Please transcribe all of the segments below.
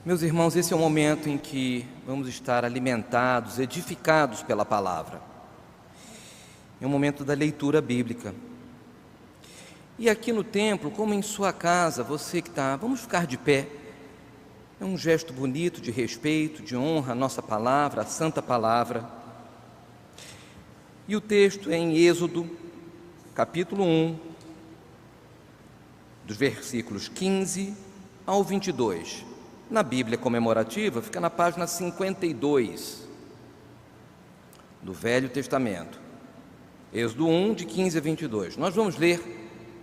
Meus irmãos, esse é o momento em que vamos estar alimentados, edificados pela palavra. É o momento da leitura bíblica. E aqui no templo, como em sua casa, você que está, vamos ficar de pé. É um gesto bonito de respeito, de honra à nossa palavra, à santa palavra. E o texto é em Êxodo, capítulo 1, dos versículos 15 ao 22. Na Bíblia comemorativa, fica na página 52 do Velho Testamento. Êxodo 1, de 15 a 22. Nós vamos ler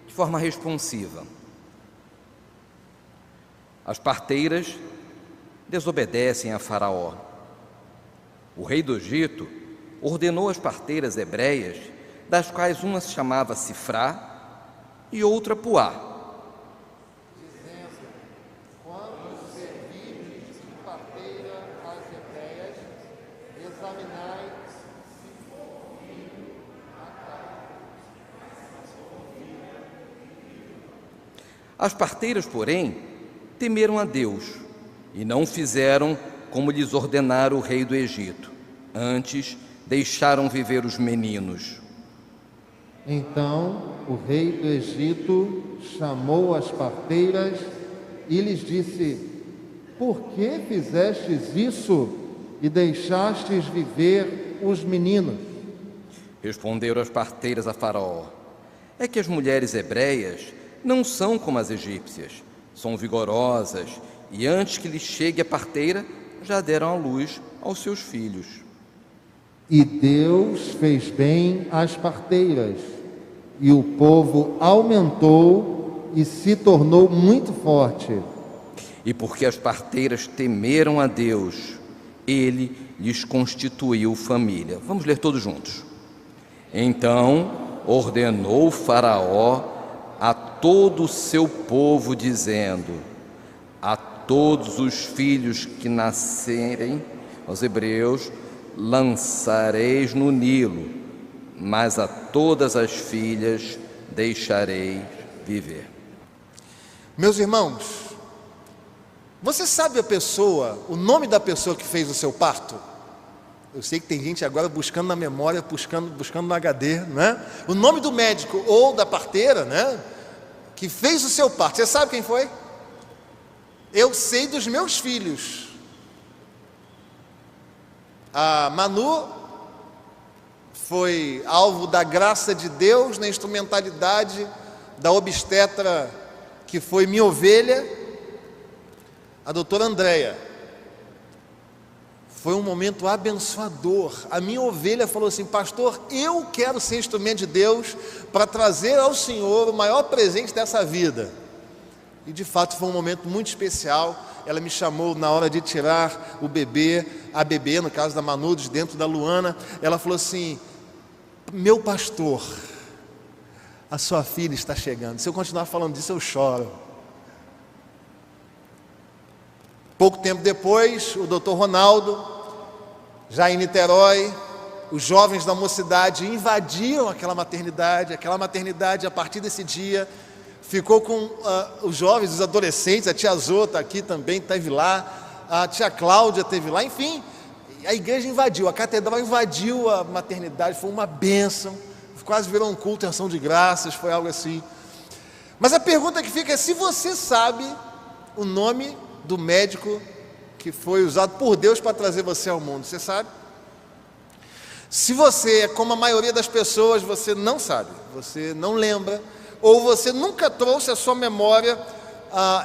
de forma responsiva. As parteiras desobedecem a Faraó. O rei do Egito ordenou às parteiras hebreias, das quais uma se chamava Sifrá e outra Puá, As parteiras, porém, temeram a Deus e não fizeram como lhes ordenara o rei do Egito. Antes, deixaram viver os meninos. Então o rei do Egito chamou as parteiras e lhes disse: por que fizestes isso e deixastes viver os meninos? Responderam as parteiras a Faraó: é que as mulheres hebreias não são como as egípcias, são vigorosas, e antes que lhes chegue a parteira, já deram à luz aos seus filhos. E Deus fez bem às parteiras, e o povo aumentou e se tornou muito forte. E porque as parteiras temeram a Deus, Ele lhes constituiu família. Vamos ler todos juntos. Então ordenou Faraó a todo o seu povo, dizendo: a todos os filhos que nascerem aos hebreus lançareis no Nilo, mas a todas as filhas deixareis viver. Meus irmãos, você sabe o nome da pessoa que fez o seu parto? Eu sei que tem gente agora buscando na memória, buscando no HD, né? O nome do médico ou da parteira, né, que fez o seu parto, você sabe quem foi? Eu sei dos meus filhos. A Manu foi alvo da graça de Deus na instrumentalidade da obstetra que foi minha ovelha, a doutora Andréia. Foi um momento abençoador. A minha ovelha falou assim: pastor, eu quero ser instrumento de Deus para trazer ao Senhor o maior presente dessa vida. E de fato foi um momento muito especial. Ela me chamou na hora de tirar o bebê, a bebê, no caso da Manu, de dentro da Luana. Ela falou assim: meu pastor, a sua filha está chegando. Se eu continuar falando disso, eu choro. Pouco tempo depois, o doutor Ronaldo, já em Niterói, os jovens da mocidade invadiram aquela maternidade. Aquela maternidade, a partir desse dia, ficou com os jovens, os adolescentes. A tia Zô está aqui também, esteve lá, a tia Cláudia esteve lá, enfim, a igreja invadiu, a catedral invadiu a maternidade, foi uma bênção, quase virou um culto em ação de graças, foi algo assim. Mas a pergunta que fica é se você sabe o nome do médico que foi usado por Deus para trazer você ao mundo. Você sabe? Se você é como a maioria das pessoas, você não sabe, você não lembra, ou você nunca trouxe à sua memória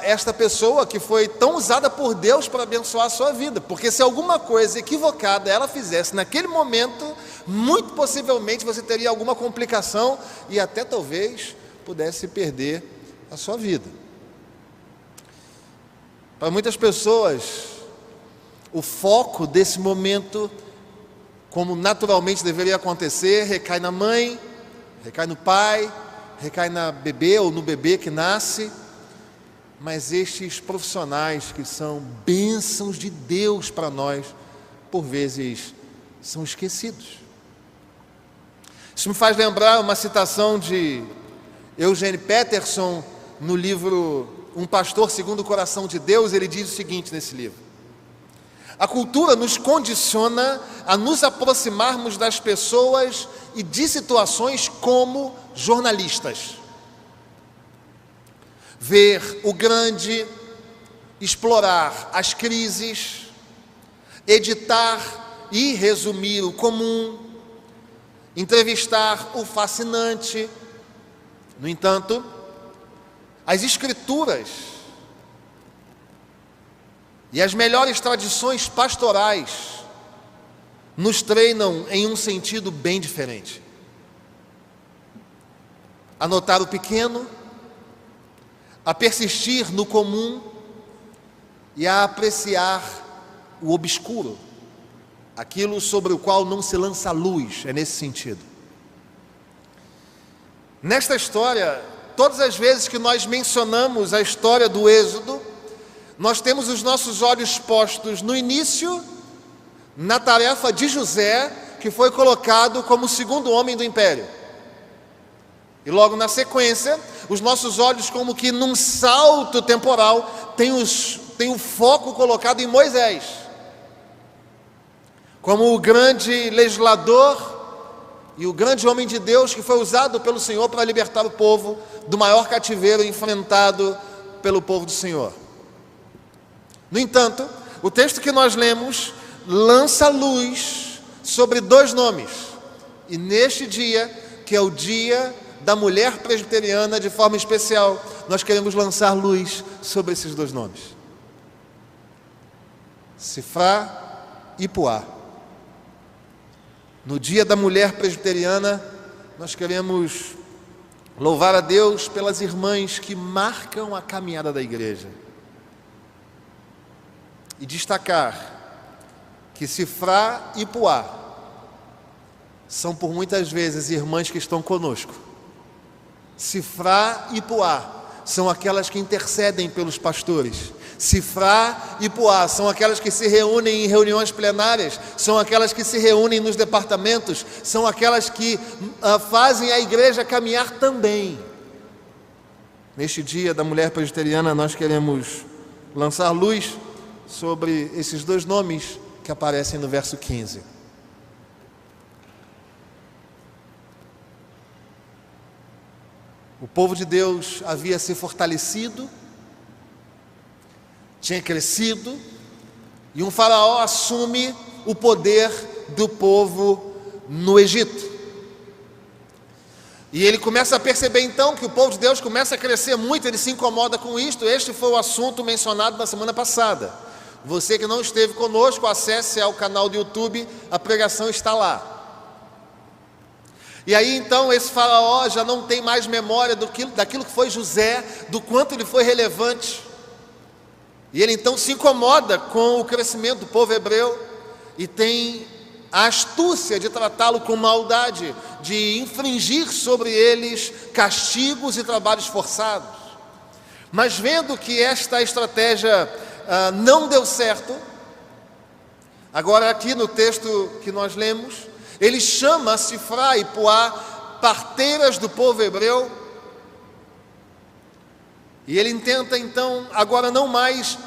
esta pessoa que foi tão usada por Deus para abençoar a sua vida, porque se alguma coisa equivocada ela fizesse naquele momento, muito possivelmente você teria alguma complicação e até talvez pudesse perder a sua vida. Para muitas pessoas, o foco desse momento, como naturalmente deveria acontecer, recai na mãe, recai no pai, recai na bebê ou no bebê que nasce. Mas estes profissionais que são bênçãos de Deus para nós, por vezes são esquecidos. Isso me faz lembrar uma citação de Eugene Peterson no livro um pastor segundo o coração de Deus, ele diz o seguinte nesse livro: a cultura nos condiciona a nos aproximarmos das pessoas e de situações como jornalistas. Ver o grande, explorar as crises, editar e resumir o comum, entrevistar o fascinante. No entanto, as Escrituras e as melhores tradições pastorais nos treinam em um sentido bem diferente. A notar o pequeno, a persistir no comum e a apreciar o obscuro, aquilo sobre o qual não se lança luz, é nesse sentido. Nesta história, todas as vezes que nós mencionamos a história do Êxodo, nós temos os nossos olhos postos no início, na tarefa de José, que foi colocado como o segundo homem do império. E logo na sequência, os nossos olhos, como que num salto temporal, tem o foco colocado em Moisés, como o grande legislador e o grande homem de Deus que foi usado pelo Senhor para libertar o povo do maior cativeiro enfrentado pelo povo do Senhor. No entanto, o texto que nós lemos lança luz sobre dois nomes. E neste dia, que é o dia da mulher presbiteriana, de forma especial, nós queremos lançar luz sobre esses dois nomes: Sifrá e Puá. No dia da mulher presbiteriana, nós queremos louvar a Deus pelas irmãs que marcam a caminhada da igreja e destacar que Sifrá e Puá são por muitas vezes irmãs que estão conosco. Sifrá e Puá são aquelas que intercedem pelos pastores. Sifrá e Puá são aquelas que se reúnem em reuniões plenárias, são aquelas que se reúnem nos departamentos, são aquelas que fazem a igreja caminhar também. Neste dia da mulher presbiteriana, nós queremos lançar luz sobre esses dois nomes que aparecem no verso 15. O povo de Deus havia se fortalecido, tinha crescido, e um faraó assume o poder do povo no Egito. E ele começa a perceber então que o povo de Deus começa a crescer muito, ele se incomoda com isto. Este foi o assunto mencionado na semana passada. Você que não esteve conosco, acesse ao canal do YouTube, a pregação está lá. E aí então esse faraó já não tem mais memória daquilo que foi José, do quanto ele foi relevante. E ele então se incomoda com o crescimento do povo hebreu e tem a astúcia de tratá-lo com maldade, de infringir sobre eles castigos e trabalhos forçados. Mas vendo que esta estratégia não deu certo, agora aqui no texto que nós lemos, ele chama Sifrá e Puá, parteiras do povo hebreu, e ele tenta então, agora não mais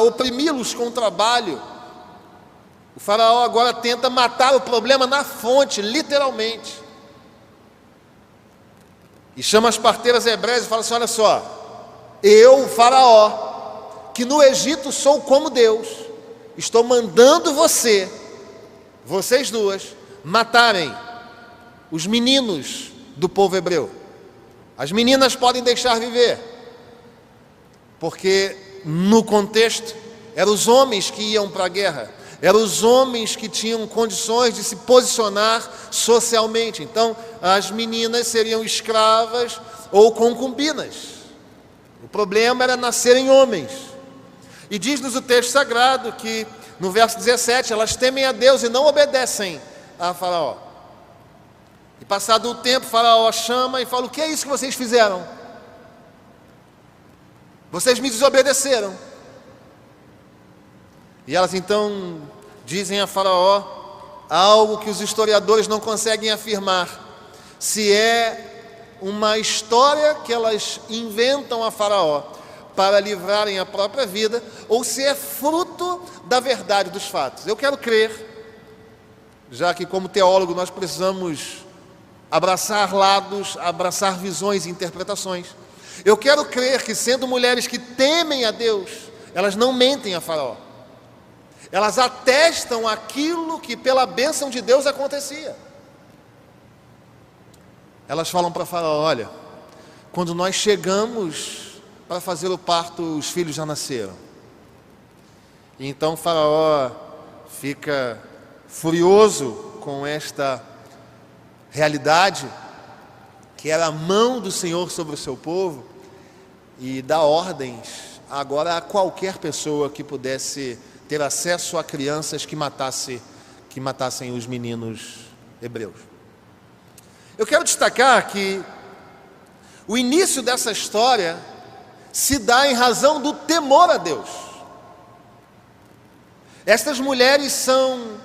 oprimi-los com o trabalho. O faraó agora tenta matar o problema na fonte, literalmente. E chama as parteiras hebreias e fala assim: olha só, eu, faraó, que no Egito sou como Deus, estou mandando vocês duas, matarem os meninos do povo hebreu. As meninas podem deixar viver, porque no contexto eram os homens que iam para a guerra, eram os homens que tinham condições de se posicionar socialmente. Então as meninas seriam escravas ou concubinas. O problema era nascerem homens. E diz-nos o texto sagrado que no verso 17, elas temem a Deus e não obedecem a faraó. E passado o tempo, faraó chama e fala: o que é isso que vocês fizeram? Vocês me desobedeceram. E elas então dizem a faraó algo que os historiadores não conseguem afirmar, se é uma história que elas inventam a faraó, para livrarem a própria vida, ou se é fruto da verdade dos fatos. Eu quero crer, já que como teólogo nós precisamos abraçar lados, abraçar visões e interpretações. Eu quero crer que, sendo mulheres que temem a Deus, elas não mentem a Faraó. Elas atestam aquilo que pela bênção de Deus acontecia. Elas falam para Faraó: olha, quando nós chegamos para fazer o parto, os filhos já nasceram. E então Faraó fica furioso com esta realidade, que era a mão do Senhor sobre o seu povo, e dá ordens agora a qualquer pessoa que pudesse ter acesso a crianças que matassem os meninos hebreus. Eu quero destacar que o início dessa história se dá em razão do temor a Deus. Estas mulheres são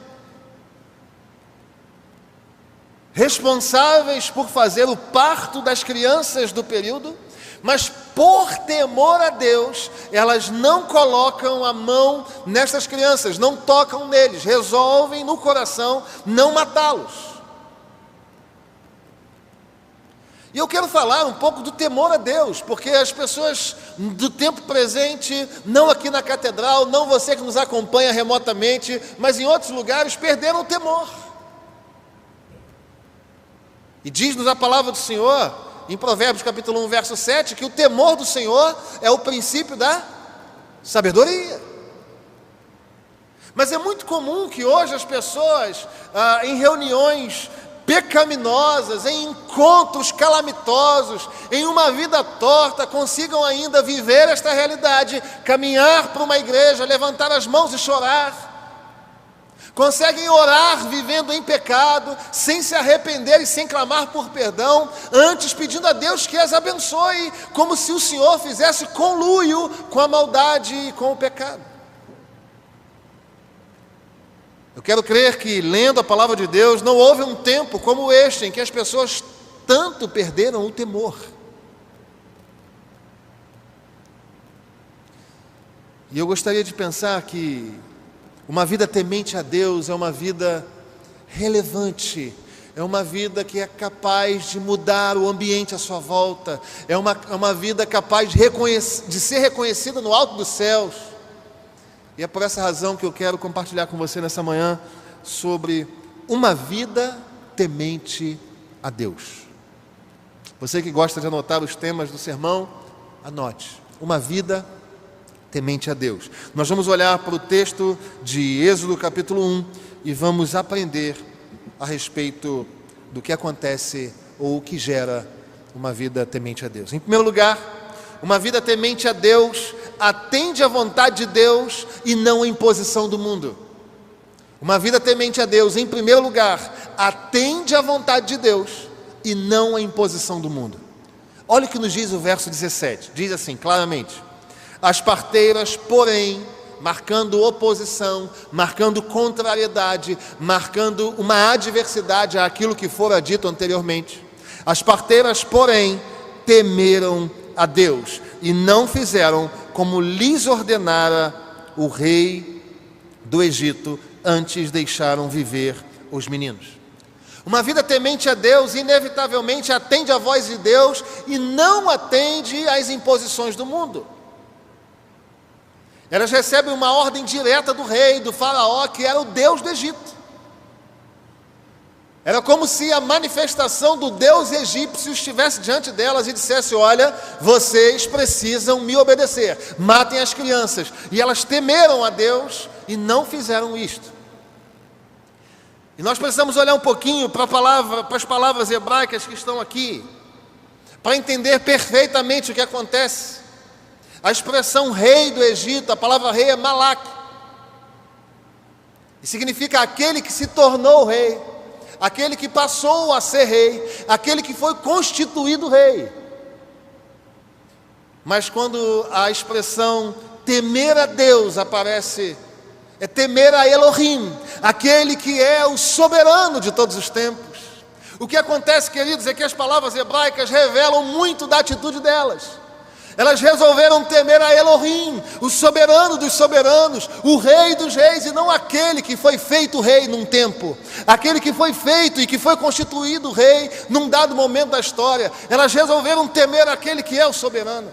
responsáveis por fazer o parto das crianças do período, mas por temor a Deus, elas não colocam a mão nestas crianças, não tocam neles, resolvem no coração não matá-los. E eu quero falar um pouco do temor a Deus, porque as pessoas do tempo presente, não aqui na catedral, não você que nos acompanha remotamente, mas em outros lugares, perderam o temor. E diz-nos a palavra do Senhor, em Provérbios capítulo 1, verso 7, que o temor do Senhor é o princípio da sabedoria. Mas é muito comum que hoje as pessoas, em reuniões pecaminosas, em encontros calamitosos, em uma vida torta, consigam ainda viver esta realidade, caminhar para uma igreja, levantar as mãos e chorar. Conseguem orar vivendo em pecado, sem se arrepender e sem clamar por perdão, antes pedindo a Deus que as abençoe, como se o Senhor fizesse conluio com a maldade e com o pecado. Eu quero crer que, lendo a palavra de Deus, não houve um tempo como este, em que as pessoas tanto perderam o temor. E eu gostaria de pensar que uma vida temente a Deus é uma vida relevante, é uma vida que é capaz de mudar o ambiente à sua volta, é uma vida capaz de ser reconhecida no alto dos céus. E é por essa razão que eu quero compartilhar com você nessa manhã sobre uma vida temente a Deus. Você que gosta de anotar os temas do sermão, anote. Uma vida temente a Deus. Nós vamos olhar para o texto de Êxodo capítulo 1 e vamos aprender a respeito do que acontece ou o que gera uma vida temente a Deus. Em primeiro lugar, uma vida temente a Deus atende à vontade de Deus e não à imposição do mundo. Uma vida temente a Deus, em primeiro lugar, atende à vontade de Deus e não à imposição do mundo. Olha o que nos diz o verso 17, diz assim claramente: as parteiras, porém, marcando oposição, marcando contrariedade, marcando uma adversidade àquilo que fora dito anteriormente. As parteiras, porém, temeram a Deus e não fizeram como lhes ordenara o rei do Egito, antes deixaram viver os meninos. Uma vida temente a Deus inevitavelmente atende à voz de Deus e não atende às imposições do mundo. Elas recebem uma ordem direta do rei, do faraó, que era o Deus do Egito. Era como se a manifestação do Deus egípcio estivesse diante delas e dissesse: olha, vocês precisam me obedecer, matem as crianças. E elas temeram a Deus e não fizeram isto. E nós precisamos olhar um pouquinho para as palavras hebraicas que estão aqui, para entender perfeitamente o que acontece. A expressão rei do Egito, a palavra rei é Malak, e significa aquele que se tornou rei, aquele que passou a ser rei, aquele que foi constituído rei. Mas quando a expressão temer a Deus aparece, é temer a Elohim, aquele que é o soberano de todos os tempos. O que acontece, queridos, é que as palavras hebraicas revelam muito da atitude delas. Elas resolveram temer a Elohim, o soberano dos soberanos, o rei dos reis, e não aquele que foi feito rei num tempo, aquele que foi feito e que foi constituído rei num dado momento da história. Elas resolveram temer aquele que é o soberano.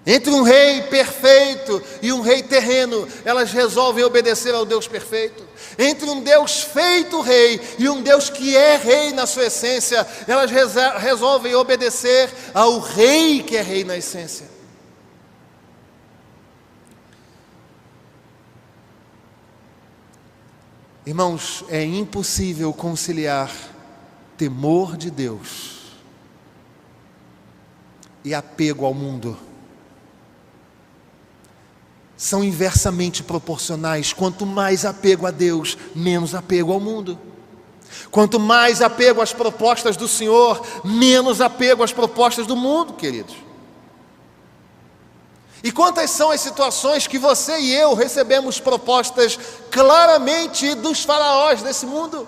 Entre um rei perfeito e um rei terreno, elas resolvem obedecer ao Deus perfeito. Entre um Deus feito rei e um Deus que é rei na sua essência, elas resolvem obedecer ao rei que é rei na essência. Irmãos, é impossível conciliar temor de Deus e apego ao mundo. São inversamente proporcionais. Quanto mais apego a Deus, menos apego ao mundo. Quanto mais apego às propostas do Senhor, menos apego às propostas do mundo, queridos. E quantas são as situações que você e eu recebemos propostas claramente dos faraós desse mundo?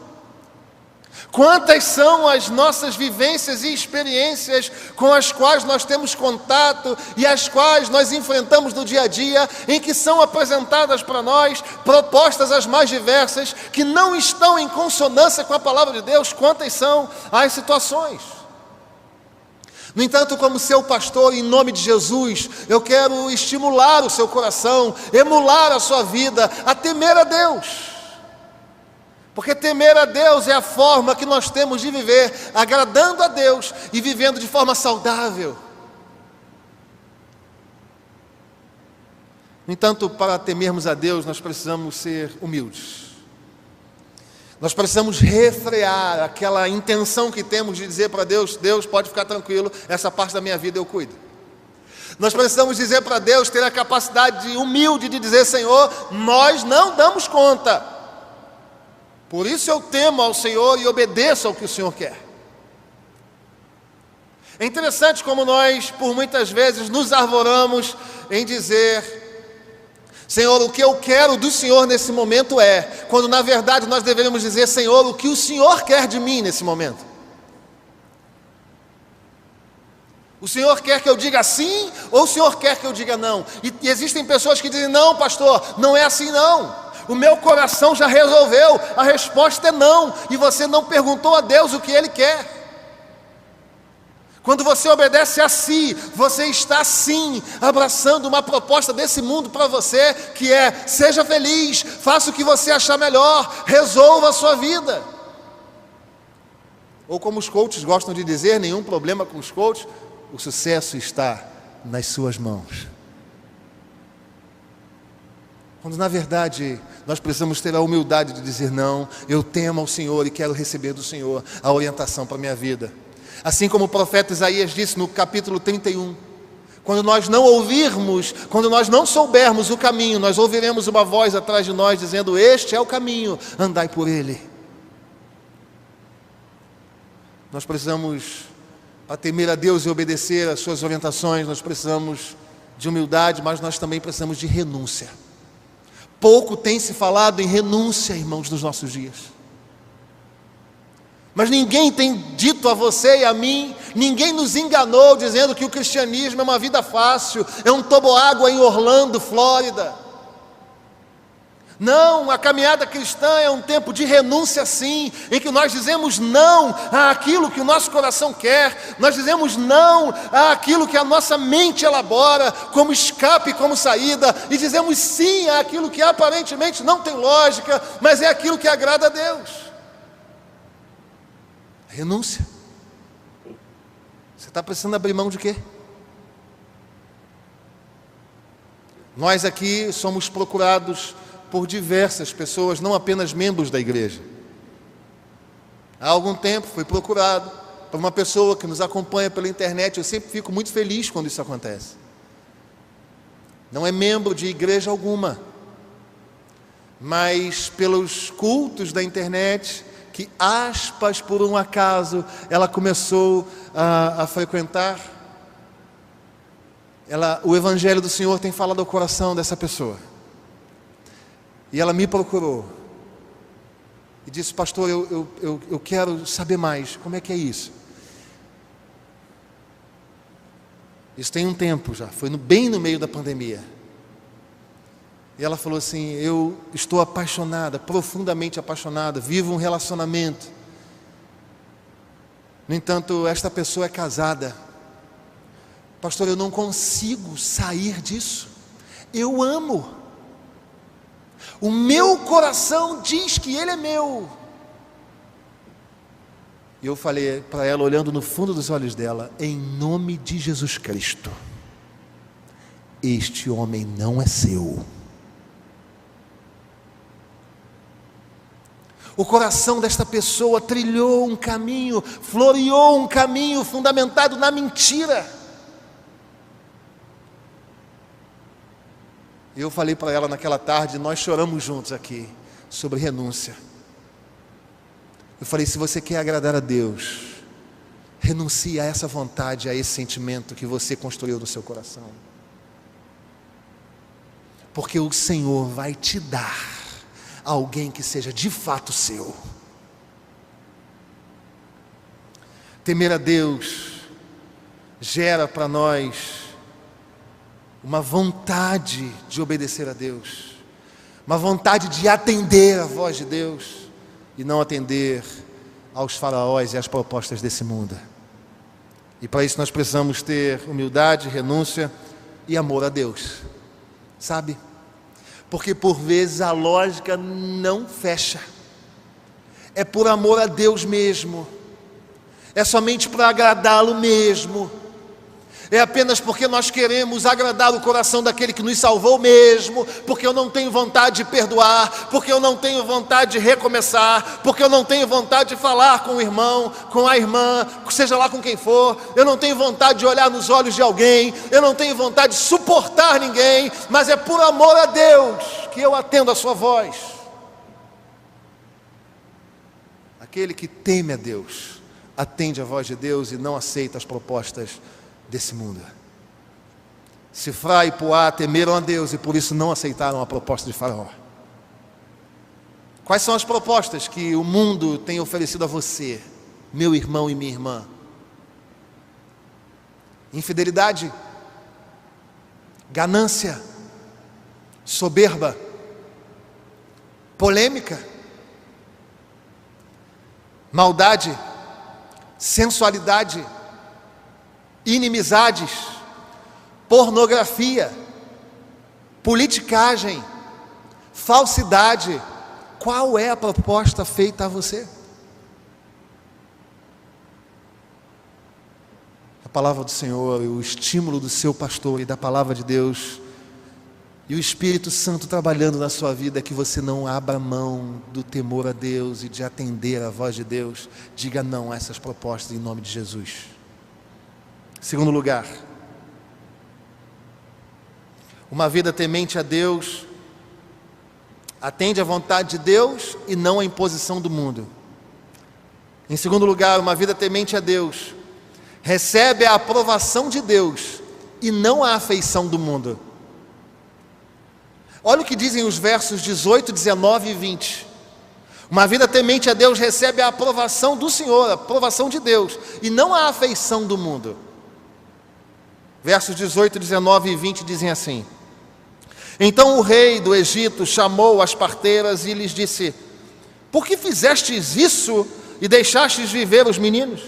Quantas são as nossas vivências e experiências com as quais nós temos contato e as quais nós enfrentamos no dia a dia, em que são apresentadas para nós propostas as mais diversas, que não estão em consonância com a palavra de Deus? Quantas são as situações? No entanto, como seu pastor, em nome de Jesus, eu quero estimular o seu coração, emular a sua vida a temer a Deus. Porque temer a Deus é a forma que nós temos de viver, agradando a Deus e vivendo de forma saudável. No entanto, para temermos a Deus, nós precisamos ser humildes. Nós precisamos refrear aquela intenção que temos de dizer para Deus: Deus, pode ficar tranquilo, essa parte da minha vida eu cuido. Nós precisamos dizer para Deus, ter a capacidade humilde de dizer: Senhor, nós não damos conta. Por isso eu temo ao Senhor e obedeço ao que o Senhor quer. É interessante como nós, por muitas vezes, nos arvoramos em dizer: Senhor, o que eu quero do Senhor nesse momento é, quando na verdade nós deveríamos dizer: Senhor, o que o Senhor quer de mim nesse momento? O Senhor quer que eu diga sim, ou o Senhor quer que eu diga não? E existem pessoas que dizem: não, pastor, não é assim não. O meu coração já resolveu, a resposta é não, e você não perguntou a Deus o que Ele quer. Quando você obedece a si, você está sim abraçando uma proposta desse mundo para você, que é: seja feliz, faça o que você achar melhor, resolva a sua vida. Ou como os coaches gostam de dizer, nenhum problema com os coaches, o sucesso está nas suas mãos. Quando na verdade nós precisamos ter a humildade de dizer: não, eu temo ao Senhor e quero receber do Senhor a orientação para a minha vida. Assim como o profeta Isaías disse no capítulo 31, quando nós não ouvirmos, quando nós não soubermos o caminho, nós ouviremos uma voz atrás de nós dizendo: este é o caminho, andai por ele. Nós precisamos, para temer a Deus e obedecer às suas orientações, nós precisamos de humildade, mas nós também precisamos de renúncia. Pouco tem se falado em renúncia, irmãos, nos nossos dias. Mas ninguém tem dito a você e a mim, ninguém nos enganou dizendo que o cristianismo é uma vida fácil, é um toboágua em Orlando, Flórida. Não, a caminhada cristã é um tempo de renúncia sim, em que nós dizemos não àquilo que o nosso coração quer, nós dizemos não àquilo que a nossa mente elabora como escape, como saída, e dizemos sim àquilo que aparentemente não tem lógica, mas é aquilo que agrada a Deus. Renúncia. Você está precisando abrir mão de quê? Nós aqui somos procurados por diversas pessoas, não apenas membros da igreja. Há algum tempo fui procurado por uma pessoa que nos acompanha pela internet. Eu sempre fico muito feliz quando isso acontece. Não é membro de igreja alguma, mas pelos cultos da internet, que aspas por um acaso ela começou a frequentar, o Evangelho do Senhor tem falado ao coração dessa pessoa. E ela me procurou e disse: pastor, eu quero saber mais, como é que é isso? Isso tem um tempo já, foi bem no meio da pandemia. E ela falou assim: eu estou apaixonada, profundamente apaixonada, vivo um relacionamento. No entanto, esta pessoa é casada. Pastor, eu não consigo sair disso. Eu amo. O meu coração diz que ele é meu. E eu falei para ela, olhando no fundo dos olhos dela: em nome de Jesus Cristo, este homem não é seu. O coração desta pessoa trilhou um caminho, floreou um caminho fundamentado na mentira. Eu falei para ela naquela tarde, nós choramos juntos aqui, sobre renúncia. Eu falei: se você quer agradar a Deus, renuncie a essa vontade, a esse sentimento que você construiu no seu coração. Porque o Senhor vai te dar alguém que seja de fato seu. Temer a Deus gera para nós uma vontade de obedecer a Deus, uma vontade de atender a voz de Deus e não atender aos faraós e às propostas desse mundo. E para isso nós precisamos ter humildade, renúncia e amor a Deus, sabe? Porque por vezes a lógica não fecha. É por amor a Deus mesmo. É somente para agradá-lo mesmo. É apenas porque nós queremos agradar o coração daquele que nos salvou mesmo, porque eu não tenho vontade de perdoar, porque eu não tenho vontade de recomeçar, porque eu não tenho vontade de falar com o irmão, com a irmã, seja lá com quem for, eu não tenho vontade de olhar nos olhos de alguém, eu não tenho vontade de suportar ninguém, mas é por amor a Deus que eu atendo a sua voz. Aquele que teme a Deus, atende a voz de Deus e não aceita as propostas desse mundo. Sifrá e Puá temeram a Deus e por isso não aceitaram a proposta de Faraó. Quais são as propostas que o mundo tem oferecido a você, meu irmão e minha irmã? Infidelidade, ganância, soberba, polêmica, maldade, sensualidade, inimizades, pornografia, politicagem, falsidade. Qual é a proposta feita a você? A palavra do Senhor, o estímulo do seu pastor e da palavra de Deus e o Espírito Santo trabalhando na sua vida é que você não abra mão do temor a Deus e de atender a voz de Deus. Diga não a essas propostas em nome de Jesus. Segundo lugar, uma vida temente a Deus atende à vontade de Deus e não à imposição do mundo. Em segundo lugar, uma vida temente a Deus recebe a aprovação de Deus e não a afeição do mundo. Olha o que dizem os versos 18, 19 e 20. Uma vida temente a Deus recebe a aprovação do Senhor, a aprovação de Deus, e não a afeição do mundo. Versos 18, 19 e 20 dizem assim: então o rei do Egito chamou as parteiras e lhes disse: por que fizestes isso e deixastes viver os meninos?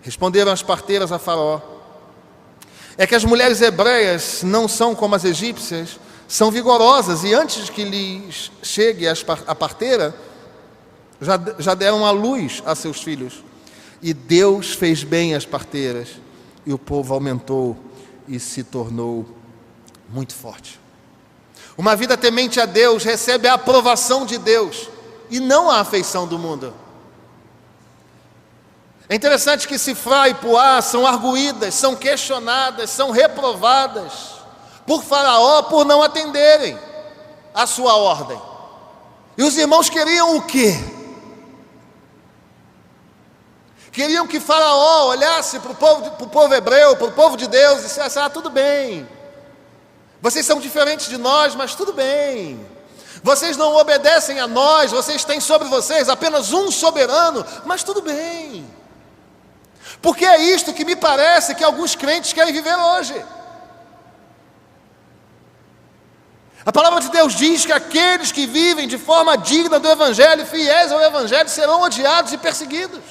Responderam as parteiras a Faraó: é que as mulheres hebreias não são como as egípcias, são vigorosas, e antes que lhes chegue a parteira, já deram à luz a seus filhos. E Deus fez bem às parteiras, e o povo aumentou e se tornou muito forte. Uma vida temente a Deus recebe a aprovação de Deus e não a afeição do mundo. É interessante que Sifrá e Puá são arguídas, são questionadas, são reprovadas por Faraó por não atenderem a sua ordem. E os irmãos queriam o quê? Queriam que Faraó olhasse para o povo hebreu, para o povo de Deus e dissesse: tudo bem, vocês são diferentes de nós, mas tudo bem. Vocês não obedecem a nós, vocês têm sobre vocês apenas um soberano, mas tudo bem. Porque é isto que me parece que alguns crentes querem viver hoje. A palavra de Deus diz que aqueles que vivem de forma digna do Evangelho, fiéis ao Evangelho, serão odiados e perseguidos.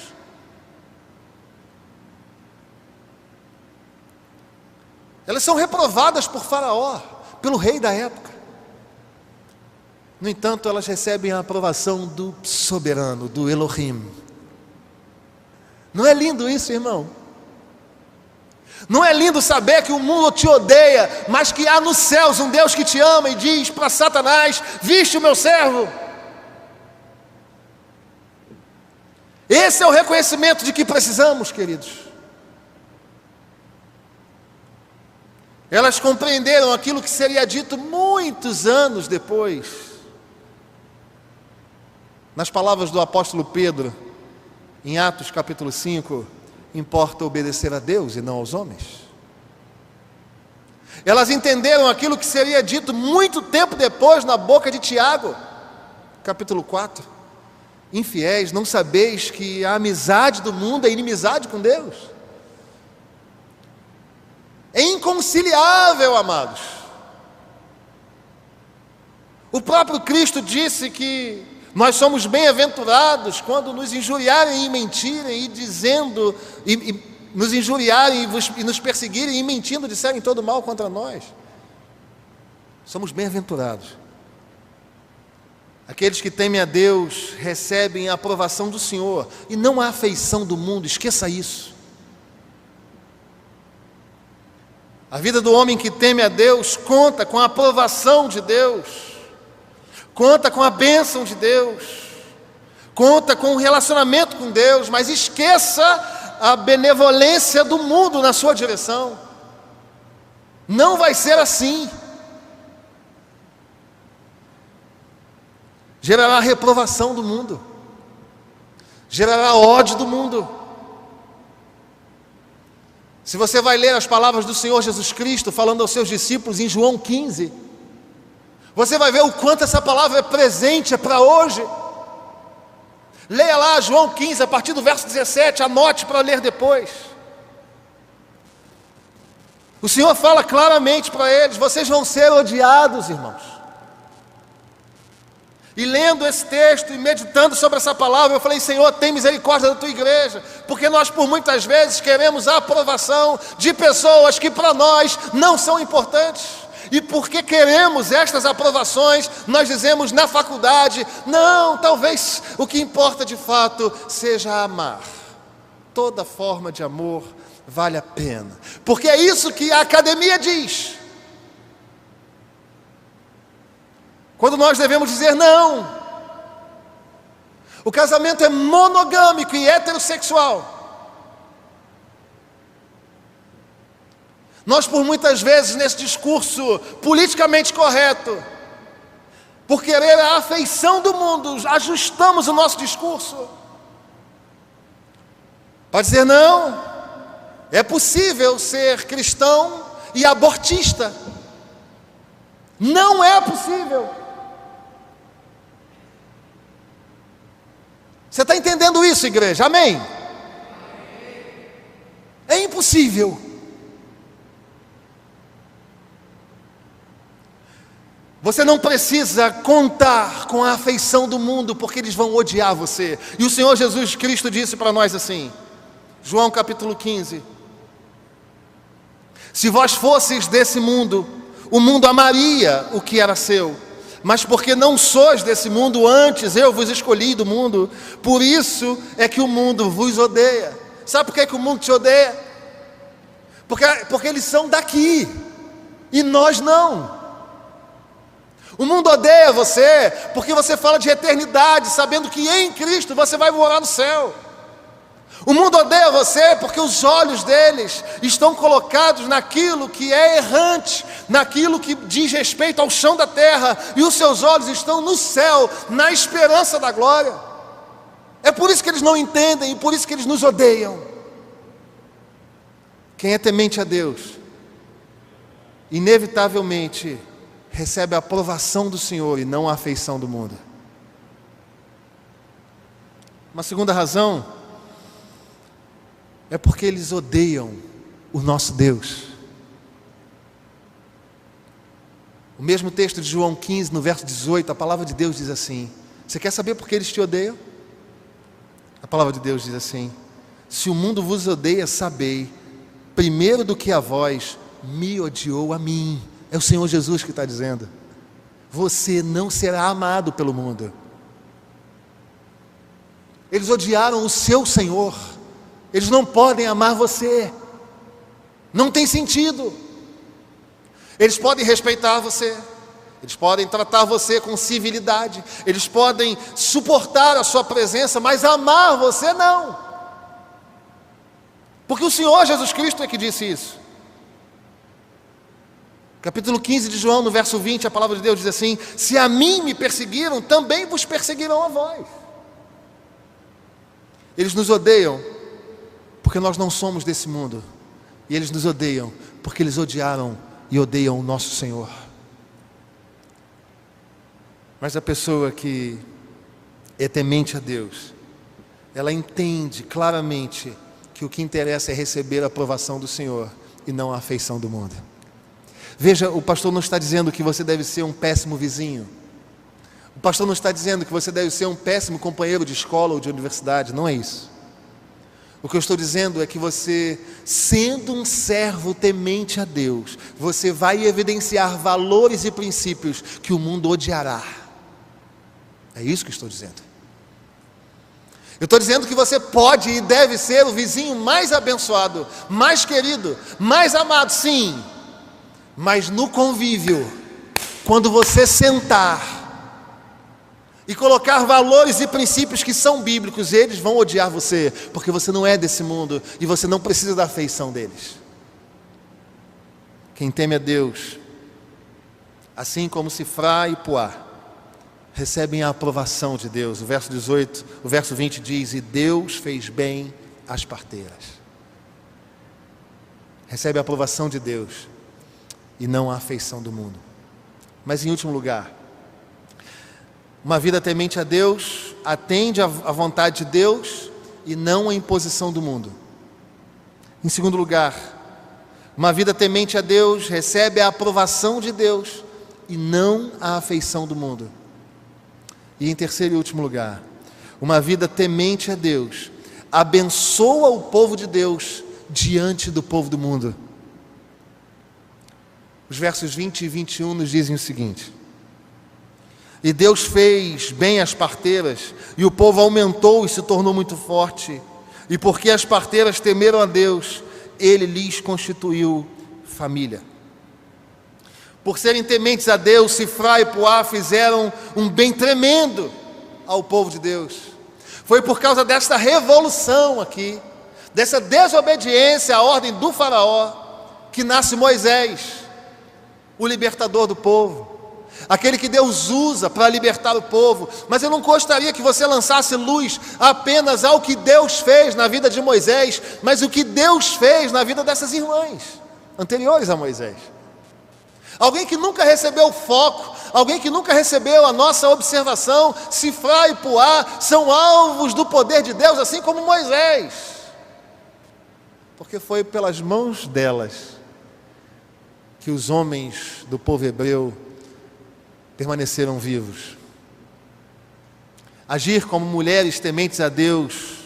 Elas são reprovadas por Faraó, pelo rei da época. No entanto, elas recebem a aprovação do soberano, do Elohim. Não é lindo isso, irmão? Não é lindo saber que o mundo te odeia, mas que há nos céus um Deus que te ama e diz para Satanás: viste o meu servo? Esse é o reconhecimento de que precisamos, queridos. Elas compreenderam aquilo que seria dito muitos anos depois, nas palavras do apóstolo Pedro, em Atos capítulo 5, importa obedecer a Deus e não aos homens. Elas entenderam aquilo que seria dito muito tempo depois na boca de Tiago, capítulo 4. Infiéis, não sabeis que a amizade do mundo é inimizade com Deus? É inconciliável, amados. O próprio Cristo disse que nós somos bem-aventurados quando nos injuriarem e mentirem, e dizendo, nos injuriarem e nos perseguirem e mentindo, disserem todo mal contra nós. Somos bem-aventurados. Aqueles que temem a Deus recebem a aprovação do Senhor, e não a afeição do mundo, esqueça isso. A vida do homem que teme a Deus conta com a aprovação de Deus, conta com a bênção de Deus, conta com o relacionamento com Deus, mas esqueça a benevolência do mundo na sua direção. Não vai ser assim. Gerará reprovação do mundo, gerará ódio do mundo. Se você vai ler as palavras do Senhor Jesus Cristo falando aos seus discípulos em João 15, você vai ver o quanto essa palavra é presente, é para hoje. Leia lá João 15, a partir do verso 17, anote para ler depois. O Senhor fala claramente para eles: vocês vão ser odiados, irmãos. E lendo esse texto e meditando sobre essa palavra, eu falei: Senhor, tem misericórdia da tua igreja, porque nós por muitas vezes queremos a aprovação de pessoas que para nós não são importantes. E porque queremos estas aprovações, nós dizemos na faculdade: não, talvez o que importa de fato seja amar. Toda forma de amor vale a pena, porque é isso que a academia diz. Quando nós devemos dizer não. O casamento é monogâmico e heterossexual. Nós, por muitas vezes, nesse discurso politicamente correto, por querer a afeição do mundo, ajustamos o nosso discurso para dizer: não, é possível ser cristão e abortista. Não é possível. Você está entendendo isso, igreja? Amém? É impossível. Você não precisa contar com a afeição do mundo, porque eles vão odiar você. E o Senhor Jesus Cristo disse para nós assim, João capítulo 15: se vós fosseis desse mundo, o mundo amaria o que era seu. Mas porque não sois desse mundo, antes eu vos escolhi do mundo, por isso é que o mundo vos odeia. Sabe por que o mundo te odeia? Porque eles são daqui, e nós não. O mundo odeia você, porque você fala de eternidade, sabendo que em Cristo você vai morar no céu. O mundo odeia você porque os olhos deles estão colocados naquilo que é errante, naquilo que diz respeito ao chão da terra, e os seus olhos estão no céu, na esperança da glória. É por isso que eles não entendem e por isso que eles nos odeiam. Quem é temente a Deus, inevitavelmente recebe a aprovação do Senhor e não a afeição do mundo. Uma segunda razão é porque eles odeiam o nosso Deus. O mesmo texto de João 15, no verso 18, a palavra de Deus diz assim: você quer saber por que eles te odeiam? A palavra de Deus diz assim: se o mundo vos odeia, sabei, primeiro do que a vós, me odiou a mim. É o Senhor Jesus que está dizendo. Você não será amado pelo mundo. Eles odiaram o seu Senhor. Eles não podem amar você. Não tem sentido. Eles podem respeitar você. Eles podem tratar você com civilidade. Eles podem suportar a sua presença, mas amar você não. Porque o Senhor Jesus Cristo é que disse isso. Capítulo 15 de João, no verso 20, a palavra de Deus diz assim: se a mim me perseguiram, também vos perseguirão a vós. Eles nos odeiam porque nós não somos desse mundo. E eles nos odeiam porque eles odiaram e odeiam o nosso Senhor. Mas a pessoa que é temente a Deus, ela entende claramente que o que interessa é receber a aprovação do Senhor e não a afeição do mundo. Veja, o pastor não está dizendo que você deve ser um péssimo vizinho. O pastor não está dizendo que você deve ser um péssimo companheiro de escola ou de universidade. Não é isso. O que eu estou dizendo é que você, sendo um servo temente a Deus, você vai evidenciar valores e princípios que o mundo odiará. É isso que eu estou dizendo. Eu estou dizendo que você pode e deve ser o vizinho mais abençoado, mais querido, mais amado, sim. Mas no convívio, quando você sentar e colocar valores e princípios que são bíblicos, eles vão odiar você, porque você não é desse mundo e você não precisa da afeição deles. Quem teme a Deus, assim como Sifrá e Puá, recebem a aprovação de Deus. O verso 20 diz: e Deus fez bem às parteiras. Recebe a aprovação de Deus e não a afeição do mundo. Mas em último lugar, uma vida temente a Deus atende à vontade de Deus e não à imposição do mundo. Em segundo lugar, uma vida temente a Deus recebe a aprovação de Deus e não a afeição do mundo. E em terceiro e último lugar, uma vida temente a Deus abençoa o povo de Deus diante do povo do mundo. Os versos 20 e 21 nos dizem o seguinte: e Deus fez bem as parteiras, e o povo aumentou e se tornou muito forte, e porque as parteiras temeram a Deus, Ele lhes constituiu família. Por serem tementes a Deus, Sifrá e Puá fizeram um bem tremendo ao povo de Deus. Foi por causa desta revolução aqui, dessa desobediência à ordem do faraó, que nasce Moisés, o libertador do povo, aquele que Deus usa para libertar o povo. Mas eu não gostaria que você lançasse luz apenas ao que Deus fez na vida de Moisés, mas o que Deus fez na vida dessas irmãs anteriores a Moisés. Alguém que nunca recebeu foco, alguém que nunca recebeu a nossa observação. Sifrá e Puá são alvos do poder de Deus, assim como Moisés, porque foi pelas mãos delas que os homens do povo hebreu permaneceram vivos. Agir como mulheres tementes a Deus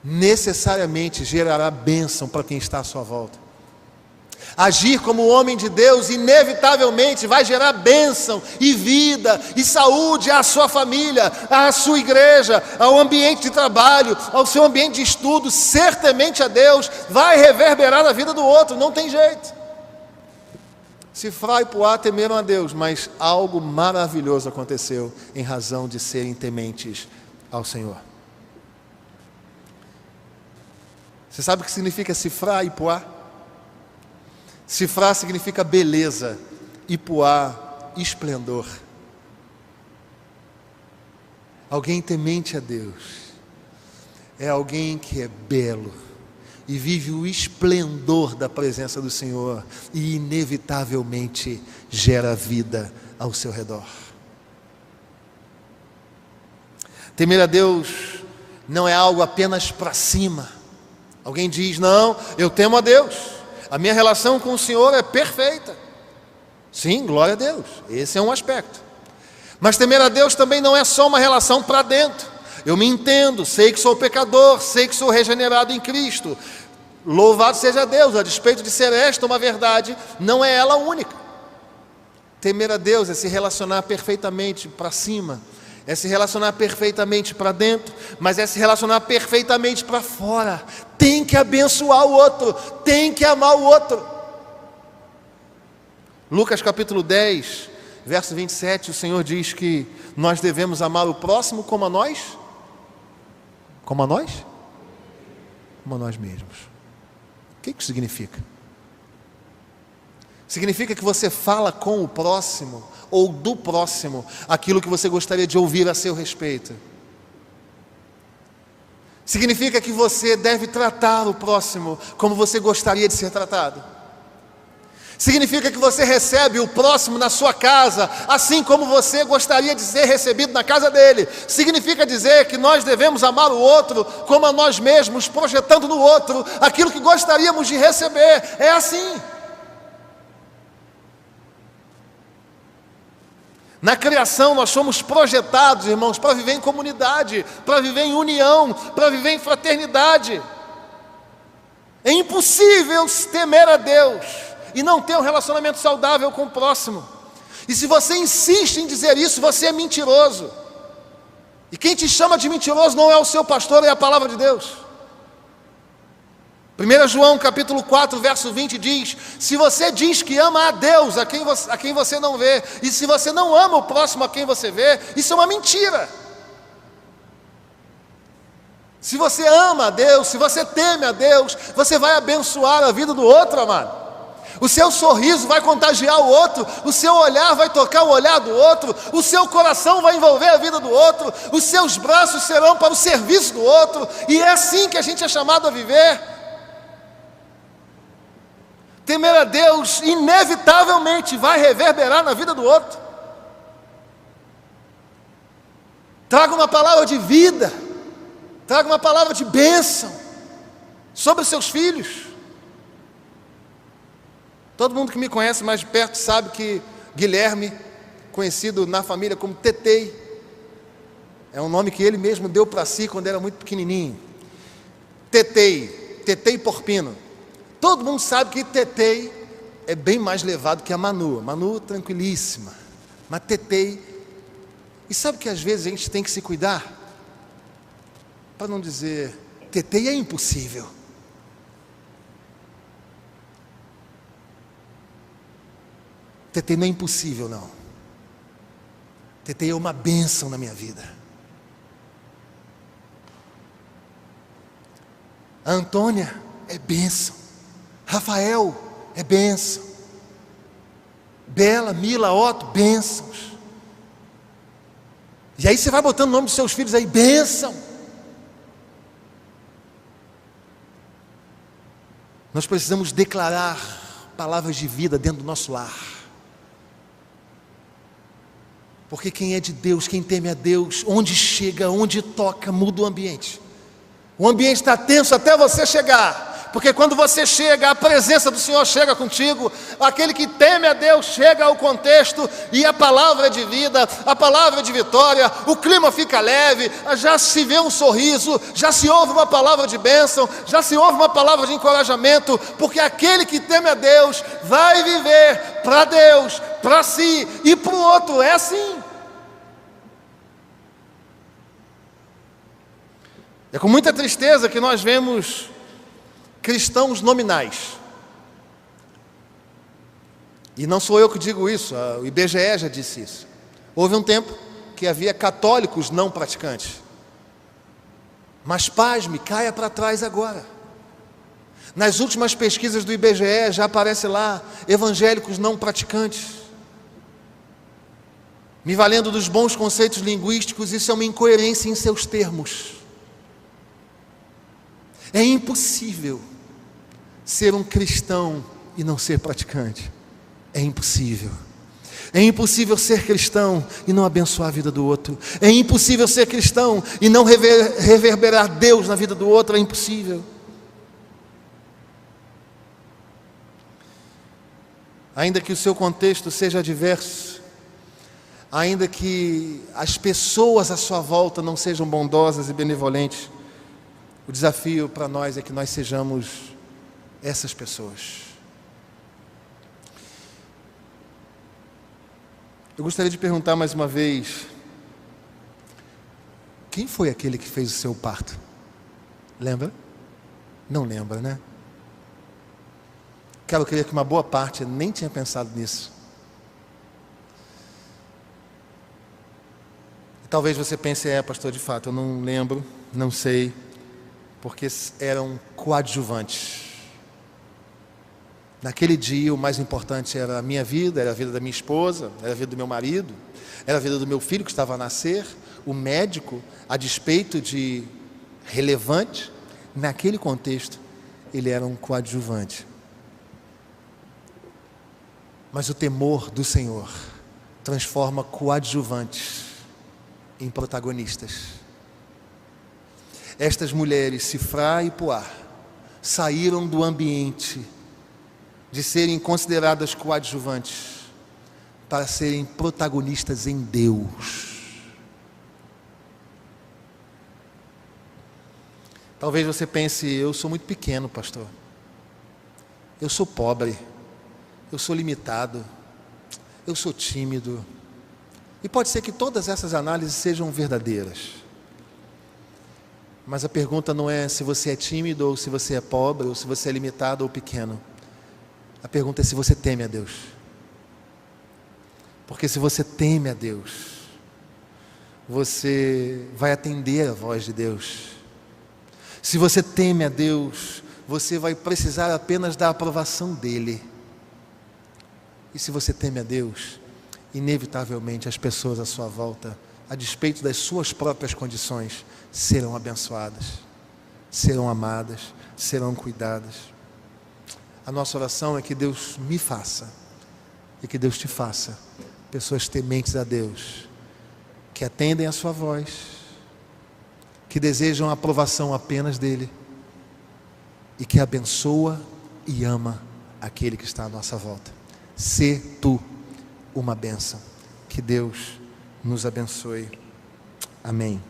necessariamente gerará bênção para quem está à sua volta. Agir como homem de Deus inevitavelmente vai gerar bênção e vida e saúde à sua família, à sua igreja, ao ambiente de trabalho, ao seu ambiente de estudo. Ser temente a Deus vai reverberar na vida do outro, não tem jeito. Sifrá e Puá temeram a Deus, mas algo maravilhoso aconteceu em razão de serem tementes ao Senhor. Você sabe o que significa Sifrá e Puá? Sifrá significa beleza e Puá, esplendor. Alguém temente a Deus é alguém que é belo e vive o esplendor da presença do Senhor e inevitavelmente gera vida ao seu redor. Temer a Deus não é algo apenas para cima. Alguém diz: não, eu temo a Deus, a minha relação com o Senhor é perfeita. Sim, glória a Deus, esse é um aspecto. Mas temer a Deus também não é só uma relação para dentro. Eu me entendo, sei que sou pecador, sei que sou regenerado em Cristo. Louvado seja Deus, a despeito de ser esta uma verdade, não é ela única. Temer a Deus é se relacionar perfeitamente para cima, é se relacionar perfeitamente para dentro, mas é se relacionar perfeitamente para fora. Tem que abençoar o outro, tem que amar o outro. Lucas capítulo 10, verso 27, o Senhor diz que nós devemos amar o próximo como a nós? Como a nós? Como a nós mesmos. O que isso significa? Significa que você fala com o próximo, ou do próximo, aquilo que você gostaria de ouvir a seu respeito. Significa que você deve tratar o próximo como você gostaria de ser tratado. Significa que você recebe o próximo na sua casa, assim como você gostaria de ser recebido na casa dele. Significa dizer que nós devemos amar o outro como a nós mesmos, projetando no outro aquilo que gostaríamos de receber. É assim. Na criação nós somos projetados, irmãos, para viver em comunidade, para viver em união, para viver em fraternidade. É impossível temer a Deus e não ter um relacionamento saudável com o próximo. E se você insiste em dizer isso, você é mentiroso. E quem te chama de mentiroso não é o seu pastor, é a palavra de Deus. 1 João capítulo 4, verso 20 diz: se você diz que ama a Deus, a quem você não vê, e se você não ama o próximo a quem você vê, isso é uma mentira. Se você ama a Deus, se você teme a Deus, você vai abençoar a vida do outro, amado. O seu sorriso vai contagiar o outro, o seu olhar vai tocar o olhar do outro, o seu coração vai envolver a vida do outro, os seus braços serão para o serviço do outro, e é assim que a gente é chamado a viver. Temer a Deus inevitavelmente vai reverberar na vida do outro. Traga uma palavra de vida, traga uma palavra de bênção sobre os seus filhos. Todo mundo que me conhece mais de perto sabe que Guilherme, conhecido na família como Tetei, é um nome que ele mesmo deu para si quando era muito pequenininho. Tetei Porpino. Todo mundo sabe que Tetei é bem mais levado que a Manu. Manu tranquilíssima, mas Tetei. E sabe que às vezes a gente tem que se cuidar para não dizer: Tetei é impossível. Tetei não é impossível, não. Tetei é uma bênção na minha vida. A Antônia é bênção. Rafael é bênção. Bela, Mila, Otto, bênçãos. E aí você vai botando o nome dos seus filhos aí, bênção. Nós precisamos declarar palavras de vida dentro do nosso lar. Porque quem é de Deus, quem teme a Deus, onde chega, onde toca, muda o ambiente. O ambiente está tenso até você chegar, porque quando você chega, a presença do Senhor chega contigo. Aquele que teme a Deus chega ao contexto, e a palavra é de vida, a palavra é de vitória, o clima fica leve, já se vê um sorriso, já se ouve uma palavra de bênção, já se ouve uma palavra de encorajamento, porque aquele que teme a Deus vai viver para Deus, para si e para o outro. É assim. É com muita tristeza que nós vemos cristãos nominais. E não sou eu que digo isso, o IBGE já disse isso. Houve um tempo que havia católicos não praticantes. Mas pasme, caia para trás agora. Nas últimas pesquisas do IBGE já aparece lá evangélicos não praticantes. Me valendo dos bons conceitos linguísticos, isso é uma incoerência em seus termos. É impossível ser um cristão e não ser praticante. É impossível. É impossível ser cristão e não abençoar a vida do outro. É impossível ser cristão e não reverberar Deus na vida do outro. É impossível. ainda que o seu contexto seja adverso, ainda que as pessoas à sua volta não sejam bondosas e benevolentes, o desafio para nós é que nós sejamos essas pessoas. Eu gostaria de perguntar mais uma vez: quem foi aquele que fez o seu parto? Lembra? Não lembra, né? Quero crer que uma boa parte nem tinha pensado nisso. Talvez você pense: pastor, de fato, eu não lembro, não sei, porque eram coadjuvantes. Naquele dia, o mais importante era a minha vida, era a vida da minha esposa, era a vida do meu marido, era a vida do meu filho que estava a nascer. O médico, a despeito de relevante, naquele contexto, ele era um coadjuvante. Mas o temor do Senhor transforma coadjuvantes em protagonistas. Estas mulheres, Sifrá e Puá, saíram do ambiente de serem consideradas coadjuvantes para serem protagonistas em Deus. Talvez você pense: eu sou muito pequeno, pastor, eu sou pobre, eu sou limitado, eu sou tímido. E pode ser que todas essas análises sejam verdadeiras, mas a pergunta não é se você é tímido, ou se você é pobre, ou se você é limitado ou pequeno. A pergunta é se você teme a Deus. Porque se você teme a Deus, você vai atender a voz de Deus. Se você teme a Deus, você vai precisar apenas da aprovação dEle. E se você teme a Deus, inevitavelmente as pessoas à sua volta, a despeito das suas próprias condições, serão abençoadas, serão amadas, serão cuidadas. A nossa oração é que Deus me faça, e que Deus te faça, pessoas tementes a Deus, que atendem a sua voz, que desejam a aprovação apenas dEle, e que abençoa e ama aquele que está à nossa volta. Sê tu uma bênção. Que Deus nos abençoe. Amém.